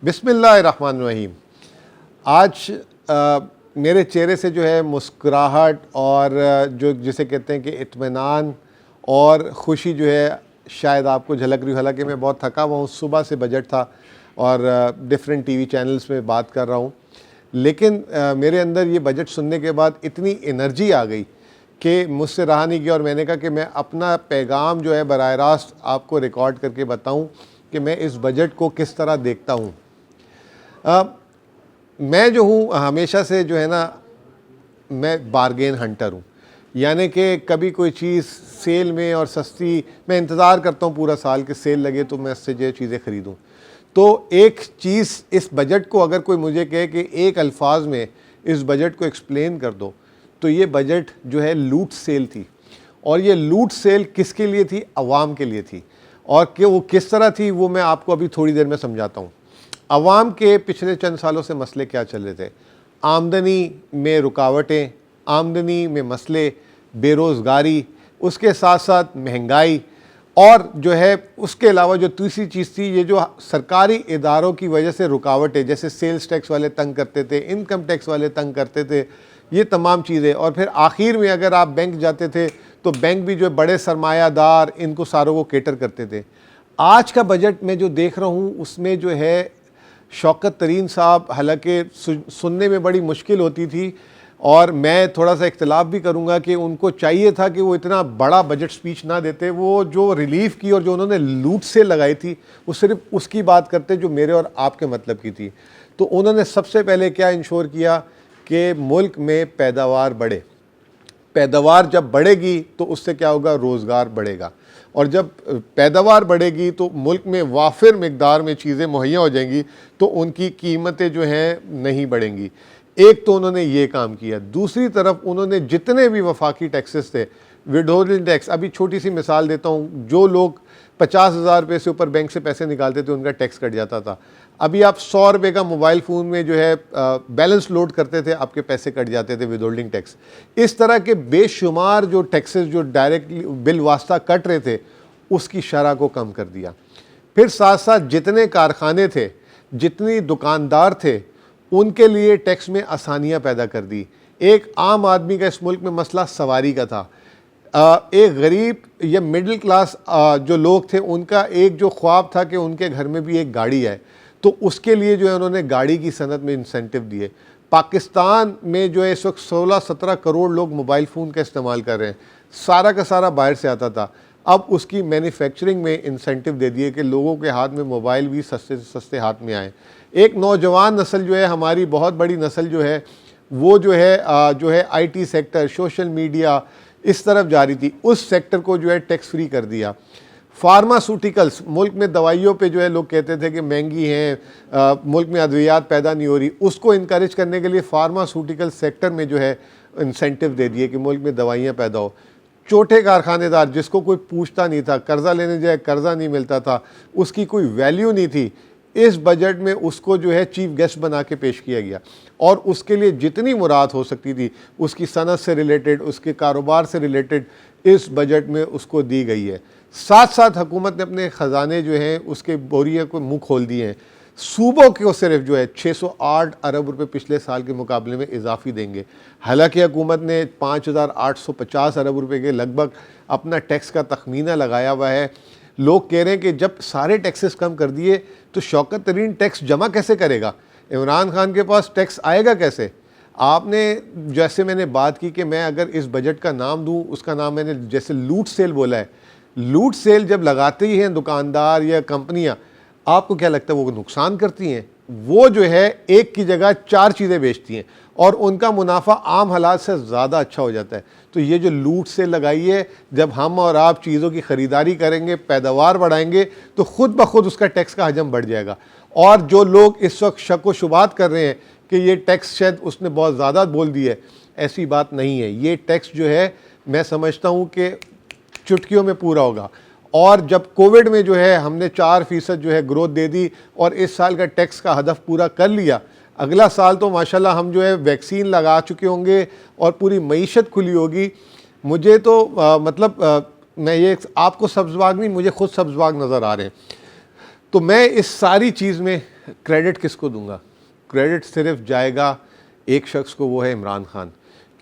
बिस्मिल्लाहिर्रहमानिर्रहीम। आज मेरे चेहरे से जो है मुस्कुराहट और जो जिसे कहते हैं कि इत्मीनान और ख़ुशी जो है शायद आपको झलक रही हो। हालांकि मैं बहुत थका हुआ हूँ, सुबह से बजट था और डिफरेंट टीवी चैनल्स में बात कर रहा हूँ, लेकिन मेरे अंदर ये बजट सुनने के बाद इतनी एनर्जी आ गई कि मुझसे रहा नहीं गया और मैंने कहा कि मैं अपना पैगाम जो है बराह रास्त आपको रिकॉर्ड करके बताऊँ कि मैं इस बजट को किस तरह देखता हूँ। मैं जो हूँ हमेशा से जो है ना, मैं बारगेन हंटर हूँ। यानी कि कभी कोई चीज़ सेल में और सस्ती, मैं इंतज़ार करता हूँ पूरा साल कि सेल लगे तो मैं उससे जो चीज़ें ख़रीदूँ। तो एक चीज़ इस बजट को अगर कोई मुझे कहे कि एक अल्फाज में इस बजट को एक्सप्लेन कर दो, तो ये बजट जो है लूट सेल थी। और ये लूट सेल किसके लिए थी? अवाम के लिए थी। और कि वो किस तरह थी वो मैं आपको अभी थोड़ी देर में समझाता हूँ। अवाम के पिछले चंद सालों से मसले क्या चल रहे थे? आमदनी में रुकावटें, आमदनी में मसले, बेरोज़गारी, उसके साथ साथ महंगाई, और जो है उसके अलावा जो तीसरी चीज़ थी, ये जो सरकारी इदारों की वजह से रुकावटें, जैसे सेल्स टैक्स वाले तंग करते थे, इनकम टैक्स वाले तंग करते थे, ये तमाम चीज़ें। और फिर आखिर में अगर आप बैंक जाते थे तो बैंक भी जो बड़े सरमायादार इनको सारों को केटर करते थे। आज का बजट में जो देख रहा हूँ उसमें जो है शौकत तरीन साहब, हालांकि सुनने में बड़ी मुश्किल होती थी और मैं थोड़ा सा इख्तलाफ भी करूंगा कि उनको चाहिए था कि वो इतना बड़ा बजट स्पीच ना देते। वो जो रिलीफ की और जो उन्होंने लूट से लगाई थी वो सिर्फ उसकी बात करते जो मेरे और आपके मतलब की थी। तो उन्होंने सबसे पहले क्या इंश्योर किया कि मुल्क में पैदावार बढ़े। पैदावार जब बढ़ेगी तो उससे क्या होगा? रोज़गार बढ़ेगा। और जब पैदावार बढ़ेगी तो मुल्क में वाफिर मिकदार में चीज़ें मुहैया हो जाएंगी तो उनकी कीमतें जो हैं नहीं बढ़ेंगी। एक तो उन्होंने ये काम किया। दूसरी तरफ उन्होंने जितने भी वफाकी टैक्सेस थे, विथहोल्डिंग टैक्स, अभी छोटी सी मिसाल देता हूँ, जो लोग 50,000 रुपये से ऊपर बैंक से पैसे निकालते थे उनका टैक्स कट जाता था। अभी आप 100 रुपये का मोबाइल फ़ोन में जो है बैलेंस लोड करते थे, आपके पैसे कट जाते थे विथहोल्डिंग टैक्स। इस तरह के बेशुमार जो टैक्सेस जो डायरेक्टली बिल वास्ता कट रहे थे उसकी शरह को कम कर दिया। फिर साथ साथ जितने कारखाने थे, जितनी दुकानदार थे, उनके लिए टैक्स में आसानियाँ पैदा कर दी। एक आम आदमी का इस मुल्क में मसला सवारी का था। एक गरीब या मिडिल क्लास जो लोग थे उनका एक जो ख्वाब था कि उनके घर में भी एक गाड़ी है, तो उसके लिए जो है उन्होंने गाड़ी की सनत में इंसेंटिव दिए। पाकिस्तान में जो है इस वक्त 16-17 करोड़ लोग मोबाइल फ़ोन का इस्तेमाल कर रहे हैं, सारा का सारा बाहर से आता था। अब उसकी मैन्युफैक्चरिंग में इंसेंटिव दे दिए कि लोगों के हाथ में मोबाइल भी सस्ते से सस्ते हाथ में आए। एक नौजवान नस्ल जो है, हमारी बहुत बड़ी नस्ल जो है, वो जो है आईटी सेक्टर, सोशल मीडिया, इस तरफ जा रही थी। उस सेक्टर को जो है टैक्स फ्री कर दिया। फार्मास्यूटिकल्स, मुल्क में दवाइयों पे जो है लोग कहते थे कि महंगी हैं, मुल्क में अद्वियात पैदा नहीं हो रही, उसको इनकरेज करने के लिए फार्मास्यूटिकल सेक्टर में जो है इंसेंटिव दे दिए कि मुल्क में दवाइयाँ पैदा हो। छोटे कारखानेदार जिसको कोई पूछता नहीं था, कर्ज़ा लेने जाए कर्ज़ा नहीं मिलता था, उसकी कोई वैल्यू नहीं थी, इस बजट में उसको जो है चीफ गेस्ट बना के पेश किया गया और उसके लिए जितनी मुराद हो सकती थी उसकी सनत से रिलेटेड, उसके कारोबार से रिलेटेड इस बजट में उसको दी गई है। साथ साथ हुकूमत ने अपने ख़जाने जो हैं उसके बोरिया को मुँह खोल दिए हैं। सूबों को सिर्फ जो है 608 अरब रुपए पिछले साल के मुकाबले में इजाफी देंगे। हालांकि हुकूमत ने 5,850 अरब रुपए के लगभग अपना टैक्स का तखमीना लगाया हुआ है। लोग कह रहे हैं कि जब सारे टैक्सेस कम कर दिए तो शौकत तरीन टैक्स जमा कैसे करेगा? इमरान खान के पास टैक्स आएगा कैसे? आपने, जैसे मैंने बात की कि मैं अगर इस बजट का नाम दूं, उसका नाम मैंने जैसे लूट सेल बोला है। लूट सेल जब लगाते ही हैं दुकानदार या कंपनियां, आपको क्या लगता है वो नुकसान करती हैं? वो जो है एक की जगह 4 चीज़ें बेचती हैं और उनका मुनाफा आम हालात से ज़्यादा अच्छा हो जाता है। तो ये जो लूट से लगाई है, जब हम और आप चीज़ों की ख़रीदारी करेंगे, पैदावार बढ़ाएंगे, तो ख़ुद ब खुद उसका टैक्स का हजम बढ़ जाएगा। और जो लोग इस वक्त शक व शुबात कर रहे हैं कि ये टैक्स शायद उसने बहुत ज़्यादा बोल दी है, ऐसी बात नहीं है। ये टैक्स जो है मैं समझता हूँ कि चुटकियों में पूरा होगा। और जब कोविड में जो है हमने 4% जो है ग्रोथ दे दी और इस साल का टैक्स का हदफ पूरा कर लिया, अगला साल तो माशाल्लाह हम जो है वैक्सीन लगा चुके होंगे और पूरी मईशत खुली होगी। मुझे तो मैं ये आपको सब्ज़ बाग नहीं, मुझे खुद सब्ज़ बाग नज़र आ रहे हैं। तो मैं इस सारी चीज़ में क्रेडिट किसको दूंगा? क्रेडिट सिर्फ जाएगा एक शख्स को, वो है इमरान खान,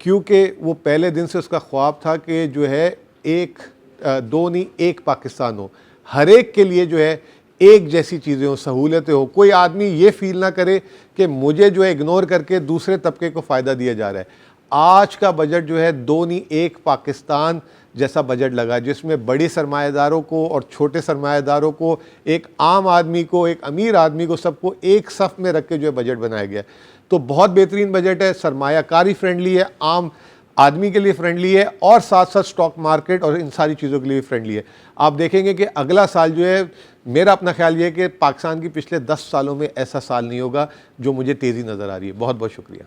क्योंकि वो पहले दिन से उसका ख्वाब था कि जो है एक दो नहीं एक पाकिस्तान हो, हर एक के लिए जो है एक जैसी चीज़ें हो, सहूलतें हो, कोई आदमी ये फील ना करे कि मुझे जो है इग्नोर करके दूसरे तबके को फ़ायदा दिया जा रहा है। आज का बजट जो है दो नहीं एक पाकिस्तान जैसा बजट लगा, जिसमें बड़े सरमाएदारों को और छोटे सरमाएदारों को, एक आम आदमी को, एक अमीर आदमी को, सबको एक सफ़ में रख के जो है बजट बनाया गया। तो बहुत बेहतरीन बजट है, सरमायाकारी फ्रेंडली है, आम आदमी के लिए फ्रेंडली है और साथ साथ स्टॉक मार्केट और इन सारी चीज़ों के लिए भी फ्रेंडली है। आप देखेंगे कि अगला साल जो है, मेरा अपना ख्याल ये है कि पाकिस्तान की पिछले 10 सालों में ऐसा साल नहीं होगा जो मुझे तेज़ी नज़र आ रही है। बहुत बहुत शुक्रिया।